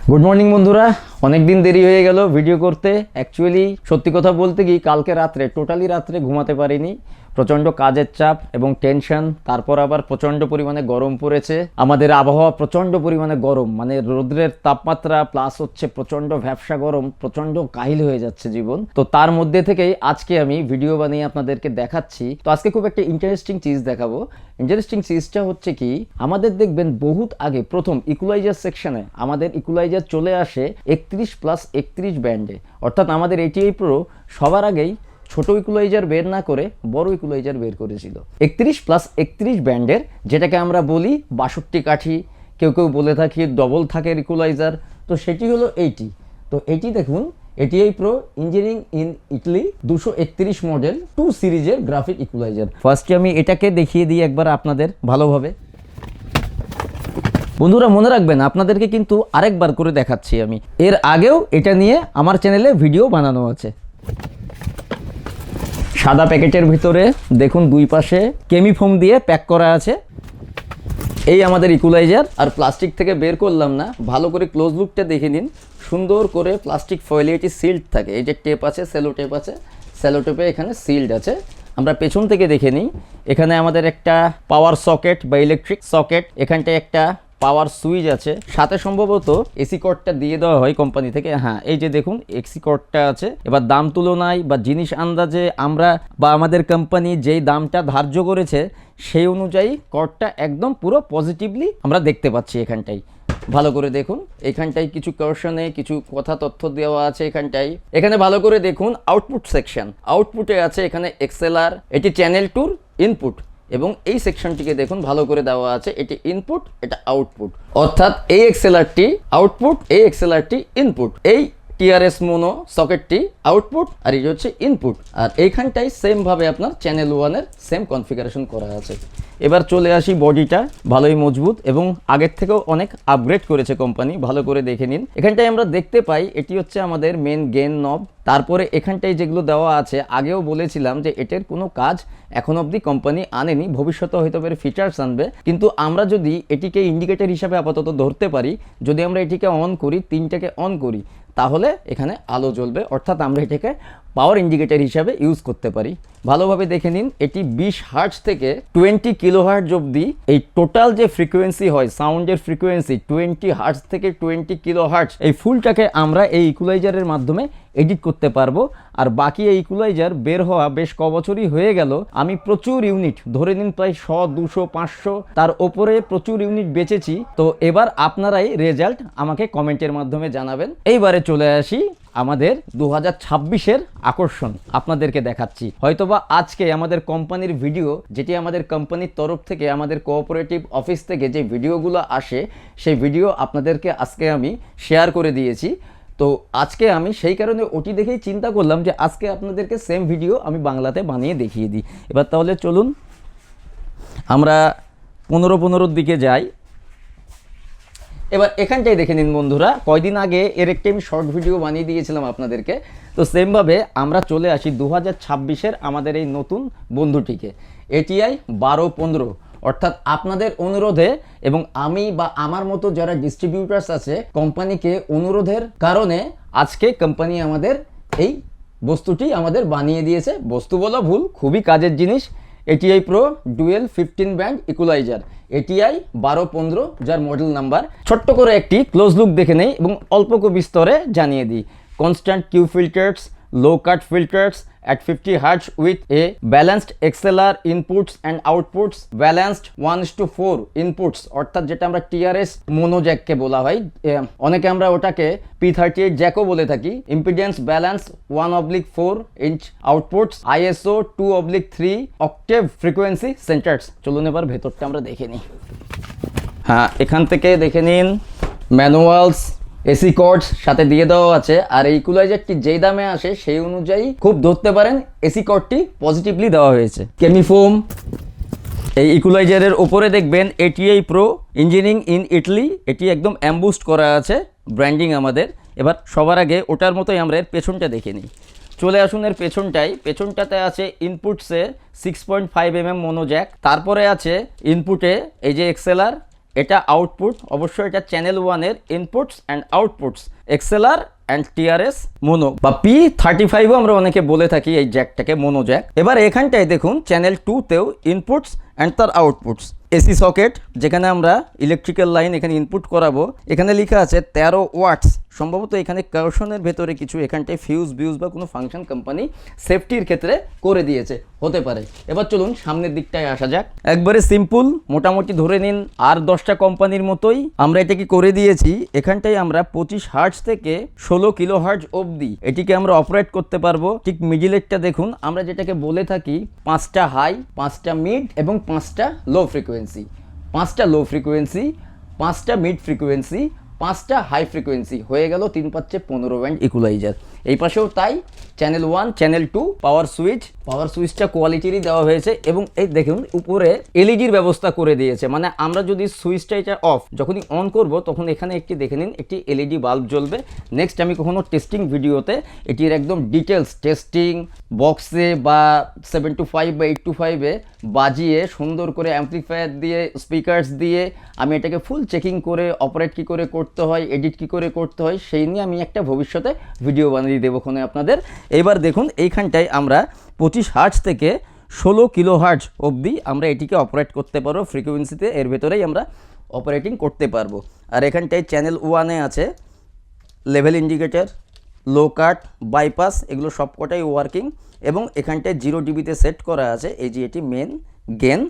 Good morning বন্ধুরা, অনেক দিন দেরি হয়ে গেল ভিডিও করতে। অ্যাকচুয়ালি সত্যি কথা বলতে কি, কালকে রাত্রে টোটালি ঘুমাতে পারিনি। প্রচণ্ড কাজের চাপ এবং টেনশন, তারপর আবার প্রচণ্ড পরিমাণে গরম পড়েছে। আমাদের আবহাওয়া প্রচণ্ড পরিমাণে গরম, মানে রৌদ্রের তাপমাত্রা প্লাস হচ্ছে প্রচণ্ড ভ্যাপসা গরম, প্রচণ্ড কাহিল হয়ে যাচ্ছে জীবন। তো তার মধ্যে থেকেই আজকে আমি ভিডিও বানিয়ে আপনাদেরকে দেখাচ্ছি। তো আজকে খুব একটা ইন্টারেস্টিং চিজ দেখাবো। ইন্টারেস্টিং চিজটা হচ্ছে কি, আমাদের দেখবেন বহুত আগে প্রথম ইকুলাইজার সেকশনে আমাদের ইকুলাইজার চলে আসে 31+31 ব্যান্ডে, অর্থাৎ আমাদের ATI প্রো সবার আগেই ছোট ইকুলাইজার বের না করে বড় ইকুলাইজার বের করেছিল 31+31 ব্যান্ডের, যেটাকে আমরা বলি 62 কাঠি, কেউ কেউ বলে থাকি ডবল থাকের ইকুলাইজার। তো সেটি হলো এইটি। তো এটি দেখুন, ATI pro engineering in Italy 231 model 2 সিরিজের গ্রাফিক ইকুলাইজার। ফার্স্টে আমি এটাকে দেখিয়ে দিই একবার আপনাদের ভালোভাবে। বন্ধুরা মনে রাখবেন, আপনাদেরকে কিন্তু আরেকবার করে দেখাচ্ছি আমি, এর আগেও এটা নিয়ে আমার চ্যানেলে ভিডিও বানানো আছে। সাদা প্যাকেটের ভিতরে দেখুন দুই পাশে কেমিফোম দিয়ে প্যাক করা আছে। এই আমাদের ইকুলাইজার, আর প্লাস্টিক থেকে বের করলাম না, ভালো করে ক্লোজ লুকটা দেখে নিন। সুন্দর করে প্লাস্টিক ফয়েলে এটি সিল্ড থাকে, এই যে টেপ আছে, সেলো টেপ আছে, সেলো টেপে এখানে সিল্ড আছে। আমরা পেছন থেকে দেখে নিই, এখানে আমাদের একটা পাওয়ার সকেট বা ইলেকট্রিক সকেট, এখানটায় একটা পাওয়ার সুইচ আছে, সাথে সম্ভবত এসি কর্ডটা দিয়ে দেওয়া হয় কোম্পানি থেকে। হ্যাঁ, এই যে দেখুন এসি কর্ডটা আছে। এবার দাম তুলনায় বা জিনিস আন্দাজে আমরা বা আমাদের কোম্পানি যেই দামটা ধার্য করেছে সেই অনুযায়ী কর্ডটা একদম পুরো পজিটিভলি আমরা দেখতে পাচ্ছি। এখানটাই ভালো করে দেখুন, এখানটায় কিছু কোশ্চেনে কিছু কথা তথ্য দেওয়া আছে। এখানে ভালো করে দেখুন আউটপুট সেকশন, আউটপুটে আছে এখানে XLR, এটি চ্যানেল টুর ইনপুট, এবং এই সেকশনটিকে দেখুন ভালো করে দেওয়া আছে, এটি ইনপুট, এটা আউটপুট, অর্থাৎ এই XLRটি আউটপুট, এই XLRটি ইনপুট, এই TRS মোনো সকেটটি আউটপুট, আর এই হচ্ছে ইনপুট। আর এইখানটাই সেম ভাবে আপনার চ্যানেল 1-এর সেম কনফিগারেশন করা আছে। এবার চলে আসি, বডিটা ভালোই মজবুত এবং আগের থেকেও অনেক আপগ্রেড করেছে কোম্পানি, ভালো করে দেখে নিন। এখানটায় আমরা দেখতে পাই এটি হচ্ছে আমাদের মেন গেন নব। তারপরে এখানটায় যেগুলো দেওয়া আছে, আগেও বলেছিলাম যে এটার কোনো কাজ এখন অবধি কোম্পানি আনেনি, ভবিষ্যতে হয়তো এর ফিচার্স আনবে। কিন্তু আমরা যদি এটিকে ইন্ডিকেটর হিসাবে আপাতত ধরতে পারি, যদি আমরা এটিকে অন করি, 3টাকে অন করি, তাহলে এখানে আলো জ্বলবে, অর্থাৎ আমরা এটাকে পাওয়ার ইন্ডিকেটর হিসাবে ইউজ করতে পারি। ভালোভাবে দেখে নিন, এটি 20 হার্টজ থেকে 20 কিলোহার্টজ অবধি এই টোটাল যে ফ্রিকোয়েন্সি হয় সাউন্ডের ফ্রিকোয়েন্সি, 20 হার্টজ থেকে 20 কিলোহার্টজ, এই ফুলটাকে আমরা এই ইকুলাইজারের মাধ্যমে এডিট করতে পারবো। আর বাকি এই ইকুলাইজার বের হওয়া বেশ কবছরই হয়ে গেল, আমি প্রচুর ইউনিট, ধরে নিন প্রায় 100, 200, 500 তার ওপরে প্রচুর ইউনিট বেচেছি। তো এবার আপনারাই রেজাল্ট আমাকে কমেন্টের মাধ্যমে জানাবেন। এইবারে চলে আসি আমাদের 2026-এর আকর্ষণ আপনাদেরকে দেখাচ্ছি। হয়তোবা আজকে আমাদের কোম্পানির ভিডিও, যেটি আমাদের কোম্পানির তরফ থেকে আমাদের কোঅপারেটিভ অফিস থেকে যে ভিডিওগুলো আসে, সেই ভিডিও আপনাদেরকে আজকে আমি শেয়ার করে দিয়েছি। তো আজকে আমি সেই কারণে ওটি দেখেই চিন্তা করলাম যে আজকে আপনাদেরকে সেম ভিডিও আমি বাংলাতে বানিয়ে দেখিয়ে দিই। এবার তাহলে চলুন আমরা 15-15 দিকে যাই। এবার এখানটাই দেখে নিন বন্ধুরা, কয়দিন আগে এর একটি আমি শর্ট ভিডিও বানিয়ে দিয়েছিলাম আপনাদেরকে। তো সেমভাবে আমরা চলে আসি 2026-এর আমাদের এই নতুন বন্ধুটিকে, ATI 1215। অর্থাৎ আপনাদের অনুরোধে এবং আমি বা আমার মতো যারা ডিস্ট্রিবিউটার্স আছে কোম্পানিকে অনুরোধের কারণে আজকে কোম্পানি আমাদের এই বস্তুটি আমাদের বানিয়ে দিয়েছে। বস্তু বলা ভুল, খুবই কাজের জিনিস। ATI pro dual 15 band equaliser, ATI 1215, যার মডেল নাম্বার। ছোট্ট করে একটি ক্লোজ লুক দেখে নেই এবং অল্প বিস্তরে জানিয়ে দিই। Constant Q filters, low cut filters at 50 Hz with a balanced XLR inputs and outputs, balanced 1:4 inputs, অর্থাৎ যেটা আমরা TRS মোনো জ্যাককে বলা হয়, অনেকে আমরা ওটাকে P38 জ্যাকও বলে থাকি। Impedance balance 1/4 inch outputs, ISO 2/3 octave frequency centres. চলুন এবার ভেতরটা আমরা দেখে নিই। হ্যাঁ, এখান থেকে দেখে নিন ম্যানুয়ালস, এসি কর্ডস সাথে দিয়ে দেওয়া আছে। আর এই ইকুলাইজারটি যেই দামে আসে সেই অনুযায়ী খুব ধরতে পারেন এসি কর্ডটি পজিটিভলি দেওয়া হয়েছে। কেমিফোম, এই ইকুলাইজারের ওপরে দেখবেন ATI pro engineering in Italy, এটি একদম অ্যাম্বুস্ট করা আছে ব্র্যান্ডিং আমাদের। এবার সবার আগে ওটার মতোই আমরা এর পেছনটা দেখে নিই। চলে আসুন এর পেছনটাতে আছে ইনপুটসে 6.5 mm মোনো জ্যাক, তারপরে আছে ইনপুটে এই যে XLR, এটা আউটপুট, অবশ্যই এটা চ্যানেল 1-এর inputs and outputs XLR and TRS mono বা P35ও আমরা অনেকে বলে থাকি এই জ্যাকটাকে, মোনো জ্যাক। এবার এখানটায় দেখুন চ্যানেল 2-তেও ইনপুটস অ্যান্ড তার আউটপুটস, এসি সকেট যেখানে আমরা ইলেকট্রিক্যাল লাইন এখানে ইনপুট করাবো, এখানে লেখা আছে 13 ওয়াটস, সম্ভবত এখানে কার্শনের ভেতরে কিছু এখানটায় ফিউজ বিউজ বা কোনো ফাংশন কোম্পানি সেফটির ক্ষেত্রে করে দিয়েছে, হতে পারে। এবার চলুন সামনের দিকটায় আসা যাক। একবারে সিম্পল, মোটামুটি ধরে নিন আর 10টা কোম্পানির মতোই আমরা এটাকে করে দিয়েছি। এখানটায় আমরা 25 হার্টজ থেকে 16 কিলো হার্টজ অবধি এটিকে আমরা অপারেট করতে পারবো। ঠিক মিডিলেরটা দেখুন, আমরা যেটাকে বলে থাকি 5টা হাই, 5টা মিড এবং 5টা লো ফ্রিকোয়েন্সি, 5টা লো ফ্রিকোয়েন্সি, 5টা মিড ফ্রিকোয়েন্সি, 5টা হাই ফ্রিকোয়েন্সি, হয়ে গেল 3/15 ব্যান্ড ইকুয়ালাইজার। এই পাশেও তাই, চ্যানেল 1 চ্যানেল 2 পাওয়ার সুইচটা কোয়ালিটিরই দেওয়া হয়েছে এবং এই দেখুন উপরে এলইডির ব্যবস্থা করে দিয়েছে, মানে আমরা যদি সুইচটা এটা অফ যখনই অন করব তখন এখানে একটি দেখে নিন একটি এলইডি বাল্ব জ্বলবে। নেক্সট আমি কখনো টেস্টিং ভিডিওতে এটির একদম ডিটেলস টেস্টিং বক্সে বা 725 বা 825-এ বাজিয়ে সুন্দর করে অ্যাম্পলিফায়ার দিয়ে স্পিকার্স দিয়ে আমি এটাকে ফুল চেকিং করে অপারেট কী করে করতে হয়, এডিট কী করে করতে হয়, সেই নিয়ে আমি একটা ভবিষ্যতে ভিডিও বানিয়ে দেবো ওখানে আপনাদের। এবার দেখুন এইখানটায় আমরা 25 হার্টজ থেকে 16 কিলো হার্টজ অবধি আমরা এটিকে অপারেট করতে পারবো ফ্রিকোয়েন্সিতে, এর ভেতরেই আমরা অপারেটিং করতে পারবো। আর এখানটায় চ্যানেল 1-এ আছে লেভেল ইন্ডিকেটর, লো কাট, বাইপাস, এগুলো সবকটাই ওয়ার্কিং এবং এখানটায় 0 ডিবিতে সেট করা আছে। এই যে এটি মেন গেন,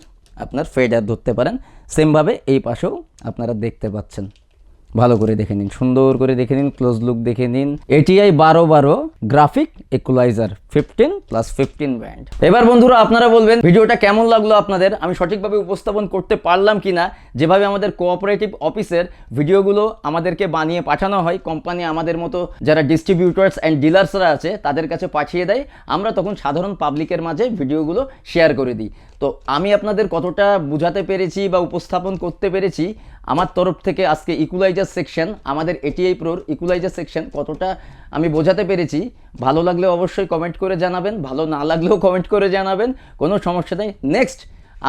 আপনার ফেডার ধরতে পারেন। সেমভাবে এই পাশেও আপনারা দেখতে পাচ্ছেন, ভালো করে দেখে নিন, সুন্দর করে দেখে নিন, ক্লোজ লুক দেখে নিন। ATI 1212 graphic equaliser 15+15 band. এবার বন্ধুরা আপনারা বলবেন ভিডিওটা কেমন লাগলো আপনাদের, আমি সঠিকভাবে উপস্থাপন করতে পারলাম কিনা। যেভাবে আমাদের কোঅপারেটিভ অফিসের ভিডিওগুলো আমাদেরকে বানিয়ে পাঠানো হয়, কোম্পানি আমাদের মতো যারা ডিস্ট্রিবিউটার্স অ্যান্ড ডিলার্সরা আছে তাদের কাছে পাঠিয়ে দেয়, আমরা তখন সাধারণ পাবলিকের মাঝে ভিডিওগুলো শেয়ার করে দিই। তো আমি আপনাদের কতটা বোঝাতে পেরেছি বা উপস্থাপন করতে পেরেছি আমার তরফ থেকে আজকে ইকুয়ালাইজার সেকশন, আমাদের এটিআই প্রোর ইকুয়ালাইজার সেকশন কতটা আমি বোঝাতে পেরেছি, ভালো লাগলে অবশ্যই কমেন্ট করে জানাবেন, ভালো না লাগলেও কমেন্ট করে জানাবেন, কোনো সমস্যা নেই। নেক্সট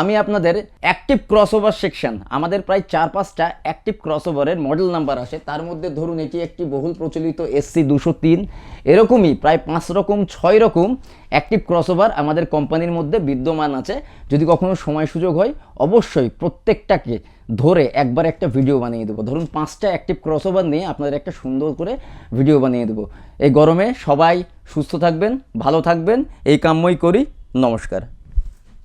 আমি আপনাদের অ্যাক্টিভ ক্রসওভার সেকশন, আমাদের প্রায় 4-5টা অ্যাক্টিভ ক্রসওভারের মডেল নাম্বার আসে, তার মধ্যে ধরুন এটি একটি বহুল প্রচলিত SC203, এরকমই প্রায় 5 রকম 6 রকম অ্যাক্টিভ ক্রসওভার আমাদের কোম্পানির মধ্যে বিদ্যমান আছে। যদি কখনো সময় সুযোগ হয় অবশ্যই প্রত্যেকটাকে ধরে একবার একটা ভিডিও বানিয়ে দেবো। ধরুন 5টা অ্যাক্টিভ ক্রসওভার নিয়ে আপনাদের একটা সুন্দর করে ভিডিও বানিয়ে দেবো। এই গরমে সবাই সুস্থ থাকবেন, ভালো থাকবেন, এই কাম্যই করি। নমস্কার।